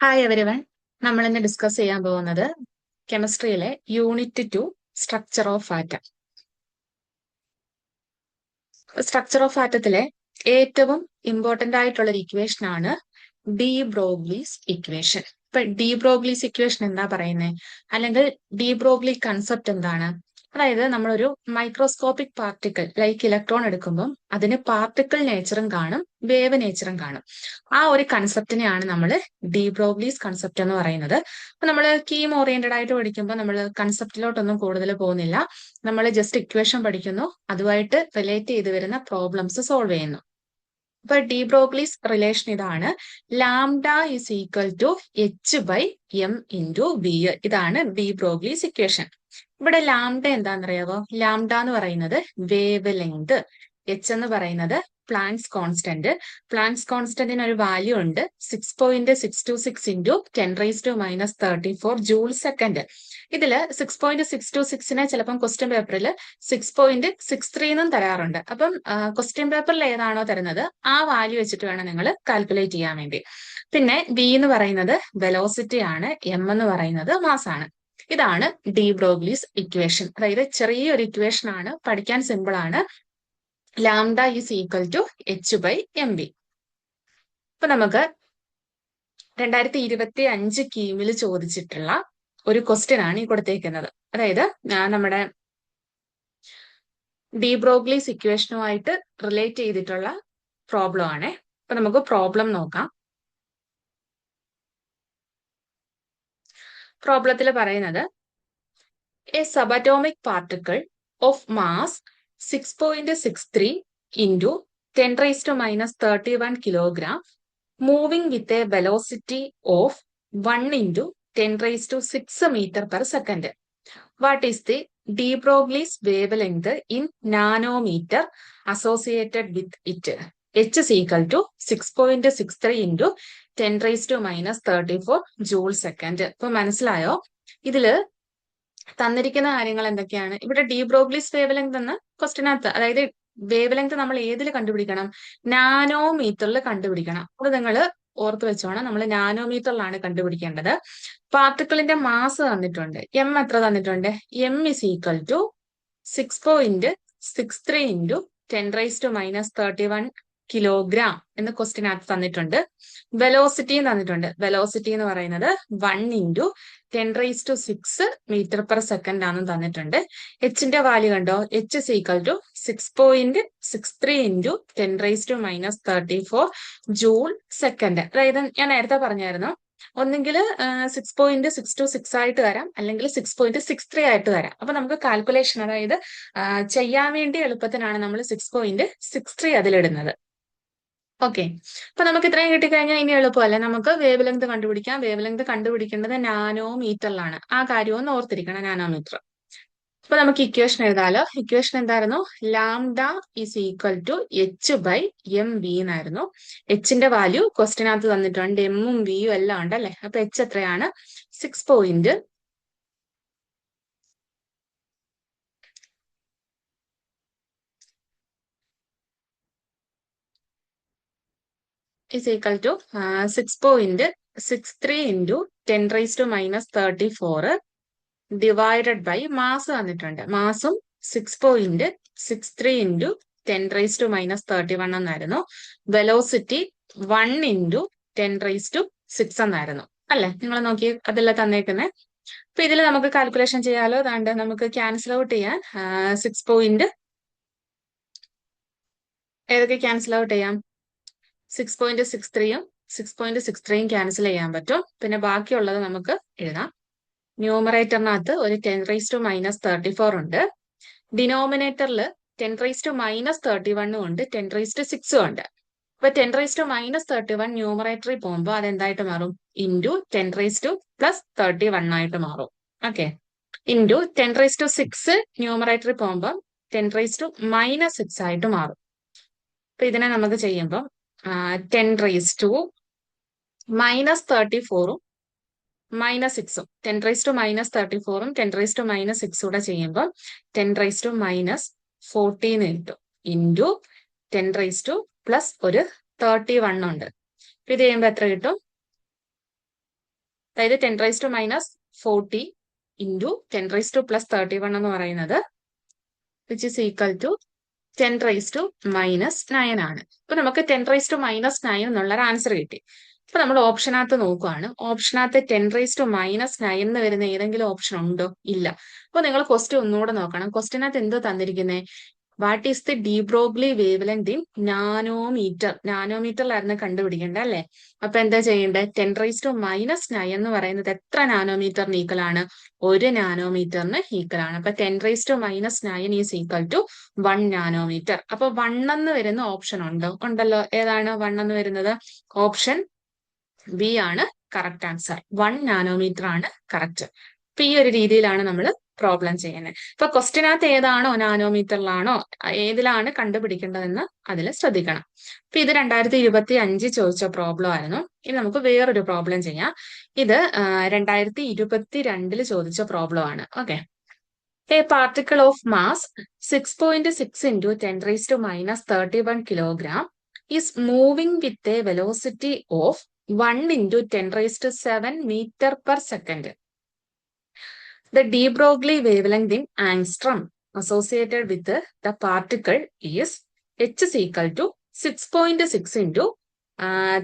Hi everyone. നമ്മൾ ഇന്ന് discuss ചെയ്യാൻ പോകുന്നത് കെമിസ്ട്രിയിലെ unit 2 structure of atom. Structure of ആറ്റത്തിലെ ഏറ്റവും ഇമ്പോർട്ടന്റ് ആയിട്ടുള്ള ഒരു ഇക്വേഷൻ ആണ് ഡി ബ്രോഗ്ലീസ് ഇക്വേഷൻ. ഇപ്പൊ ഡി ബ്രോഗ്ലീസ് ഇക്വേഷൻ എന്താ പറയുന്നത്, അല്ലെങ്കിൽ ഡി ബ്രോഗ്ലി കൺസെപ്റ്റ് എന്താണ്? അതായത് നമ്മളൊരു മൈക്രോസ്കോപ്പിക് പാർട്ടിക്കിൾ ലൈക്ക് ഇലക്ട്രോൺ എടുക്കുമ്പോൾ അതിന് പാർട്ടിക്കിൾ നേച്ചറും കാണും, വേവ് നേച്ചറും കാണും. ആ ഒരു കൺസെപ്റ്റിനെയാണ് നമ്മൾ ഡി ബ്രോഗ്ലീസ് കൺസെപ്റ്റ് എന്ന് പറയുന്നത്. അപ്പൊ നമ്മൾ കീം ഓറിയന്റഡ് ആയിട്ട് പഠിക്കുമ്പോൾ നമ്മൾ കൺസെപ്റ്റിലോട്ടൊന്നും കൂടുതൽ പോകുന്നില്ല. നമ്മൾ ജസ്റ്റ് ഇക്വേഷൻ പഠിക്കുന്നു, അതുമായിട്ട് റിലേറ്റ് ചെയ്ത് വരുന്ന പ്രോബ്ലംസ് സോൾവ് ചെയ്യുന്നു. അപ്പൊ ഡി ബ്രോഗ്ലീസ് റിലേഷൻ ഇതാണ്: lambda is equal to h/m/v. ഇതാണ് ഡി ബ്രോഗ്ലീസ് ഇക്വേഷൻ. ഇവിടെ ലാംഡ എന്താണെന്നറിയാവോ? ലാംഡ എന്ന് പറയുന്നത് വേവ് ലെങ്ത്, എച്ച് എന്ന് പറയുന്നത് പ്ലാങ്ക്സ് കോൺസ്റ്റന്റ്. പ്ലാങ്ക്സ് കോൺസ്റ്റന്റിന് ഒരു വാല്യൂ ഉണ്ട്, 6.626 ഇൻറ്റു 10⁻⁻34 ജൂൾ സെക്കൻഡ്. ഇതില് 6.626നെ ചിലപ്പം ക്വസ്റ്റ്യൻ പേപ്പറിൽ 6.63 എന്നും തരാറുണ്ട്. അപ്പം ക്വസ്റ്റ്യൻ പേപ്പറിൽ ഏതാണോ തരുന്നത് ആ വാല്യൂ വെച്ചിട്ട് വേണം നിങ്ങൾ കാൽക്കുലേറ്റ് ചെയ്യാൻ വേണ്ടി. പിന്നെ വി എന്ന് പറയുന്നത് വെലോസിറ്റി ആണ്, എം എന്ന് പറയുന്നത് മാസ് ആണ്. ഇതാണ് ഡി ബ്രോഗ്ലീസ് ഇക്വേഷൻ. അതായത് ചെറിയൊരു ഇക്വേഷൻ ആണ്, പഠിക്കാൻ സിമ്പിൾ ആണ്. Lambda is equal to h/mv. ഇപ്പൊ നമുക്ക് 2025 കീമിൽ ചോദിച്ചിട്ടുള്ള ഒരു ക്വസ്റ്റ്യൻ ആണ് ഈ കൊടുത്തേക്കുന്നത്. അതായത് നമ്മുടെ ഡി ബ്രോഗ്ലീസ് ഇക്വേഷനുമായിട്ട് റിലേറ്റ് ചെയ്തിട്ടുള്ള പ്രോബ്ലം ആണ്. അപ്പൊ നമുക്ക് പ്രോബ്ലം നോക്കാം. പ്രോബ്ലത്തിൽ പറയുന്നത് A subatomic particle of mass 6.63 into 10⁻31 kilogram moving with a velocity of 1 into 10⁻6 meter per second. What is the de Broglie's wavelength in nanometer associated with it? H is equal to 6.63 into 10⁻34 joule second. ഇപ്പൊ മനസ്സിലായോ? ഇതില് തന്നിരിക്കുന്ന കാര്യങ്ങൾ എന്തൊക്കെയാണ്? ഇവിടെ D Broglie's wave length എന്ന ക്വസ്റ്റിനകത്ത്, അതായത് wave length നമ്മൾ ഏതിൽ കണ്ടുപിടിക്കണം? നാനോമീറ്ററിൽ കണ്ടുപിടിക്കണം. അത് നിങ്ങൾ ഓർത്ത് വെച്ചോണം, നമ്മൾ നാനോമീറ്ററിലാണ് കണ്ടുപിടിക്കേണ്ടത്. പാർട്ടിക്കിളിന്റെ മാസ് തന്നിട്ടുണ്ട്, എം എത്ര തന്നിട്ടുണ്ട്? M is equal to 6.63 into 10⁻31 kilogram എന്ന് ക്വസ്റ്റിനകത്ത് തന്നിട്ടുണ്ട്. വെലോസിറ്റിയും തന്നിട്ടുണ്ട്. വെലോസിറ്റി എന്ന് പറയുന്നത് 1 ഇൻറ്റു 10⁻6 മീറ്റർ പെർ സെക്കൻഡ് ആണെന്ന് തന്നിട്ടുണ്ട്. എച്ചിന്റെ വാല്യൂ കണ്ടോ? H is equal to 6.63 into 10⁻34 joule second. അതായത് ഞാൻ നേരത്തെ പറഞ്ഞായിരുന്നു, ഒന്നെങ്കിൽ 6.626 ആയിട്ട് തരാം, അല്ലെങ്കിൽ 6.63 ആയിട്ട് തരാം. അപ്പൊ നമുക്ക് കാൽക്കുലേഷൻ, അതായത് ചെയ്യാൻ വേണ്ടി എളുപ്പത്തിനാണ് നമ്മൾ 6.63 അതിലിടുന്നത്. ഓക്കെ, അപ്പൊ നമുക്ക് ഇത്രയും കിട്ടിക്കഴിഞ്ഞാൽ ഇനി എളുപ്പമല്ലേ, നമുക്ക് വേവ് ലെങ്ത് കണ്ടുപിടിക്കാം. വേവ് ലെങ്ത് കണ്ടുപിടിക്കേണ്ടത് നാനോമീറ്ററിലാണ്. ആ കാര്യം ഒന്ന് ഓർത്തിരിക്കണം, നാനോമീറ്റർ. അപ്പൊ നമുക്ക് ഇക്വേഷൻ എഴുതാലോ. ഇക്വേഷൻ എന്തായിരുന്നു? Lambda is equal to h/mv എന്നായിരുന്നു. എച്ചിന്റെ വാല്യൂ ക്വസ്റ്റിനകത്ത് തന്നിട്ടുണ്ട്, എമ്മും വിയും എല്ലാം ഉണ്ട് അല്ലെ. അപ്പൊ എച്ച് എത്രയാണ്? 6. is equal to 6.63 into 10⁻34 divided by mass തന്നിട്ടുണ്ട്. മാസും 6.63 ഇൻറ്റു 10⁻31 എന്നായിരുന്നു. വെലോസിറ്റി 1 ഇൻറ്റു 10⁻6 എന്നായിരുന്നു അല്ലെ. നിങ്ങൾ നോക്കി, അതെല്ലാം തന്നേക്കുന്നത്. അപ്പൊ ഇതിൽ നമുക്ക് കാൽക്കുലേഷൻ ചെയ്യാലോ. അതാണ്ട് നമുക്ക് ക്യാൻസൽ ഔട്ട് ചെയ്യാൻ 6. ഏതൊക്കെ ക്യാൻസൽ ഔട്ട് ചെയ്യാം? 6.63യും 6.63യും ക്യാൻസൽ ചെയ്യാൻ പറ്റും. പിന്നെ ബാക്കിയുള്ളത് നമുക്ക് എഴുതാം. ന്യൂമറേറ്ററിനകത്ത് ഒരു 10⁻34 ഉണ്ട്. ഡിനോമിനേറ്ററിൽ 10⁻31 ഉണ്ട്, 10⁻6 ഉണ്ട്. അപ്പൊ 10⁻31 ന്യൂമറേറ്ററിൽ പോകുമ്പോൾ അതെന്തായിട്ട് മാറും? ഇൻറ്റു 10⁻+31 ആയിട്ട് മാറും. ഓക്കെ, ഇൻറ്റു 10⁻6 ന്യൂമറേറ്ററിൽ പോകുമ്പോൾ 10⁻6 ആയിട്ട് മാറും. അപ്പൊ ഇതിനെ നമുക്ക് ചെയ്യുമ്പോൾ 10⁻−34ഉം -6ഉം 10⁻−34ഉം 10⁻−6 കൂടെ ചെയ്യുമ്പോൾ 10⁻−14 കിട്ടും. ഇൻറ്റു 10⁻+31 ഉണ്ട്. ഇത് ചെയ്യുമ്പോൾ എത്ര കിട്ടും? അതായത് 10⁻40 ഇൻറ്റു 10⁻+31 എന്ന് പറയുന്നത് വിച്ച് ഇസ് ഈക്വൽ ടു 10⁻−9 ആണ്. അപ്പൊ നമുക്ക് 10⁻−9 എന്നുള്ളൊരു ആൻസർ കിട്ടി. അപ്പൊ നമ്മൾ ഓപ്ഷനകത്ത് നോക്കുവാണ്. ഓപ്ഷനകത്ത് 10⁻−9 എന്ന് വരുന്ന ഏതെങ്കിലും ഓപ്ഷൻ ഉണ്ടോ? ഇല്ല. അപ്പൊ നിങ്ങൾ ക്വസ്റ്റ്യൻ ഒന്നുകൂടെ നോക്കണം. ക്വസ്റ്റ്യനകത്ത് എന്തോ തന്നിരിക്കുന്നത്? What is the de Broglie wave length in nanometre? നാനോമീറ്ററിലായിരുന്നു കണ്ടുപിടിക്കേണ്ടത് അല്ലേ? അപ്പൊ എന്താ ചെയ്യേണ്ടത്? 10⁻−9 എന്ന് പറയുന്നത് എത്ര നാനോമീറ്ററിന് ഈക്വൽ ആണ്? 1 നാനോമീറ്ററിന് ഈക്വൽ ആണ്. അപ്പൊ 10⁻−9 ഈസ് ഈക്വൽ ടു 1 നാനോമീറ്റർ. അപ്പൊ 1 എന്ന് വരുന്ന ഓപ്ഷൻ ഉണ്ടോ? ഉണ്ടല്ലോ. ഏതാണ് 1 എന്ന് വരുന്നത്? ഓപ്ഷൻ ബി ആണ് കറക്റ്റ് ആൻസർ. 1 നാനോമീറ്റർ ആണ് കറക്റ്റ്. അപ്പൊ ഈ ഒരു രീതിയിലാണ് നമ്മൾ പ്രോബ്ലം ചെയ്യുന്നത്. ഇപ്പൊ ക്വസ്റ്റ്യനകത്ത് ഏതാണോ നാനോമീറ്ററിലാണോ ഏതിലാണ് കണ്ടുപിടിക്കേണ്ടതെന്ന് അതിൽ ശ്രദ്ധിക്കണം. അപ്പൊ ഇത് 2025 ചോദിച്ച പ്രോബ്ലം ആയിരുന്നു. ഇനി നമുക്ക് വേറൊരു പ്രോബ്ലം ചെയ്യാം. ഇത് 2022 ചോദിച്ച പ്രോബ്ലം ആണ്. Okay. A particle of mass 6.6 into 10⁻31 kilogram is moving with a velocity of 1 into 10⁻7 meter per second. The de Broglie wavelength in angstrom associated with the particle is h is equal to 6.6 into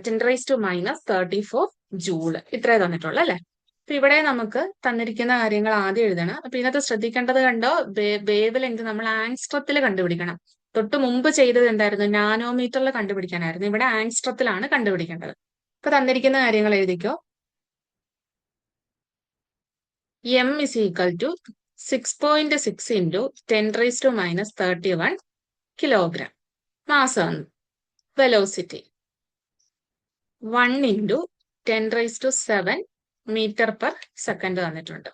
10⁻34 joule. ഇത്രേ തന്നിട്ടുള്ളൂ അല്ലേ? അപ്പൊ ഇവിടെ നമുക്ക് തന്നിരിക്കുന്ന കാര്യങ്ങൾ ആദ്യം എഴുതണം. അപ്പൊ ഇതിനകത്ത് ശ്രദ്ധിക്കേണ്ടത് കണ്ടോ, വേവ് ലെങ്ത് നമ്മൾ ആങ്സ്ട്രത്തിൽ കണ്ടുപിടിക്കണം. തൊട്ട് മുമ്പ് ചെയ്തത് എന്തായിരുന്നു? നാനോമീറ്ററിൽ കണ്ടുപിടിക്കാനായിരുന്നു. ഇവിടെ ആങ്സ്ട്രത്തിലാണ് കണ്ടുപിടിക്കേണ്ടത്. അപ്പൊ തന്നിരിക്കുന്ന കാര്യങ്ങൾ എഴുതിക്കോ. m is equal to 6.6 into 10⁻31 kilogram. Mass വന്നു. Velocity 1 into 10⁻7 metre per second തന്നിട്ടുണ്ട്.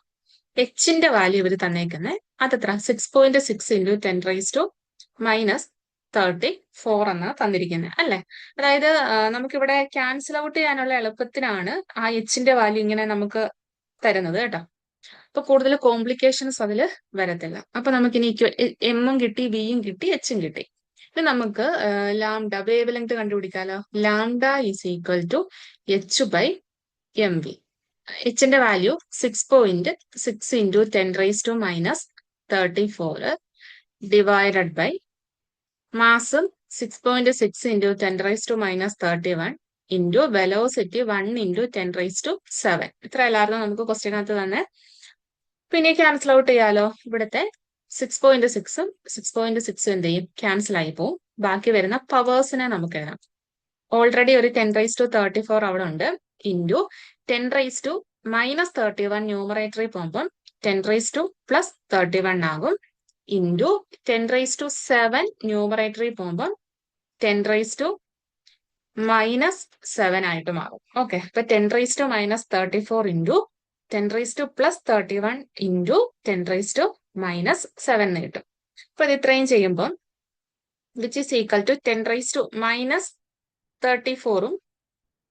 എച്ചിന്റെ വാല്യൂ ഇവർ തന്നേക്കുന്നത് അതെത്ര? 6.6 into 10⁻34 എന്നാണ് തന്നിരിക്കുന്നത് അല്ലെ? അതായത് നമുക്കിവിടെ ക്യാൻസൽ ഔട്ട് ചെയ്യാനുള്ള എളുപ്പത്തിനാണ് ആ എച്ചിന്റെ വാല്യൂ ഇങ്ങനെ നമുക്ക് തരുന്നത് കേട്ടോ. അപ്പൊ കൂടുതൽ കോംപ്ലിക്കേഷൻസ് അതിൽ വരത്തില്ല. അപ്പൊ നമുക്കിനി എമ്മും കിട്ടി, വിയും കിട്ടി, എച്ചും കിട്ടി. ഇത് നമുക്ക് ലാംഡ വേവ് ലെങ്ത് കണ്ടുപിടിക്കാലോ. Lambda is equal to h/mv. എച്ചിന്റെ വാല്യൂ 6.6 into 10⁻34 ഡിവൈഡഡ് ബൈ മാസും 6.6 into 10⁻31 ഇൻറ്റു വെലോസിറ്റി 1 into 10⁻7. ഇത്ര എല്ലാവരും നമുക്ക് ക്വസ്റ്റ്യനകത്ത് തന്നെ. പിന്നെ ക്യാൻസൽ ഔട്ട് ചെയ്യാലോ. ഇവിടുത്തെ 6.6ഉം 6.6 എന്ത് ചെയ്യും? ക്യാൻസൽ ആയി പോവും. ബാക്കി വരുന്ന പവേഴ്സിനെ നമുക്ക് എഴുതാം. ഓൾറെഡി ഒരു 10⁻34 അവിടെ ഉണ്ട്. ഇൻറ്റു 10⁻31 ന്യൂമറേറ്ററിൽ പോകുമ്പം 10⁻+31 ആകും. ഇൻറ്റു 10⁻7 ന്യൂമറേറ്ററിൽ പോകുമ്പം 10⁻−7 ആയിട്ട് മാറും. ഓക്കെ. അപ്പൊ 10⁻−34 ഇൻറ്റു 10⁻+31 ഇൻറ്റു 10⁻−7 എന്ന് കിട്ടും. അപ്പൊ ഇത് ഇത്രയും ചെയ്യുമ്പം വിച്ച് ഈസ് ഈക്വൽ ടു 10⁻−34ഉം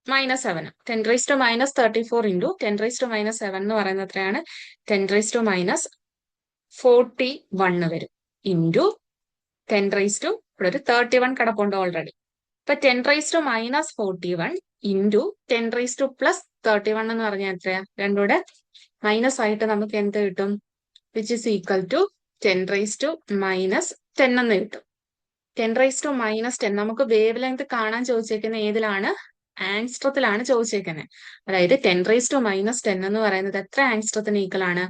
-7. 10⁻−34 ഇൻറ്റു 10⁻−7 എന്ന് പറയുന്നത് എത്രയാണ്? 10⁻41 വരും. ഇൻറ്റു 10⁻, ഇവിടെ ഒരു 31 കിടപ്പുണ്ട് ഓൾറെഡി. അപ്പൊ 10⁻41 ഇൻറ്റു 10⁻+31 എന്ന് പറഞ്ഞാൽ എത്രയാ? രണ്ടൂടെ മൈനസ് ആയിട്ട് നമുക്ക് എന്ത് കിട്ടും? വിച്ച് ഇസ് ഈക്വൽ ടു 10⁻−10 എന്ന് കിട്ടും. 10⁻−10 നമുക്ക് വേവ് ലെങ്ത് കാണാൻ ചോദിച്ചേക്കുന്ന ഏതിലാണ്? ആങ്സ്ട്രത്തിലാണ് ചോദിച്ചേക്കുന്നത്. അതായത് 10⁻−10 എന്ന് പറയുന്നത് എത്ര ആങ്സ്ട്രത്തിന് ഈക്വൽ ആണ്?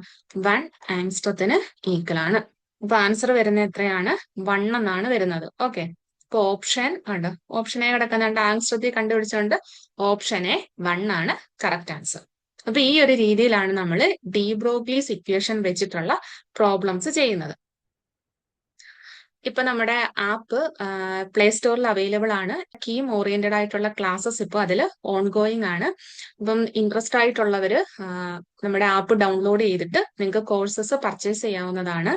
1 ആങ്സ്ട്രത്തിന് ഈക്വൽ ആണ്. അപ്പൊ ആൻസർ വരുന്നത് എത്രയാണ്? 1 എന്നാണ് വരുന്നത്. ഓക്കെ. ഇപ്പൊ ഓപ്ഷൻ ഉണ്ട്. ഓപ്ഷൻ എ കിടക്കുന്നുണ്ട്. ആങ്സ്ട്രത്തിൽ കണ്ടുപിടിച്ചുകൊണ്ട് ഓപ്ഷൻ എ 1 ആണ് കറക്റ്റ് ആൻസർ. അപ്പൊ ഈ ഒരു രീതിയിലാണ് നമ്മൾ ഡി ബ്രോഗ്ലീസ് ഇക്വേഷൻ വെച്ചിട്ടുള്ള പ്രോബ്ലംസ് ചെയ്യുന്നത്. ഇപ്പൊ നമ്മുടെ ആപ്പ് പ്ലേ സ്റ്റോറിൽ അവൈലബിൾ ആണ്. കീം ഓറിയന്റഡ് ആയിട്ടുള്ള ക്ലാസ്സസ് ഇപ്പോൾ അതിൽ ഓൺഗോയിങ് ആണ്. അപ്പം ഇൻട്രസ്റ്റ് ആയിട്ടുള്ളവര് നമ്മുടെ ആപ്പ് ഡൗൺലോഡ് ചെയ്തിട്ട് നിങ്ങൾക്ക് കോഴ്സസ് പർച്ചേസ് ചെയ്യാവുന്നതാണ്.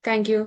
Thank you.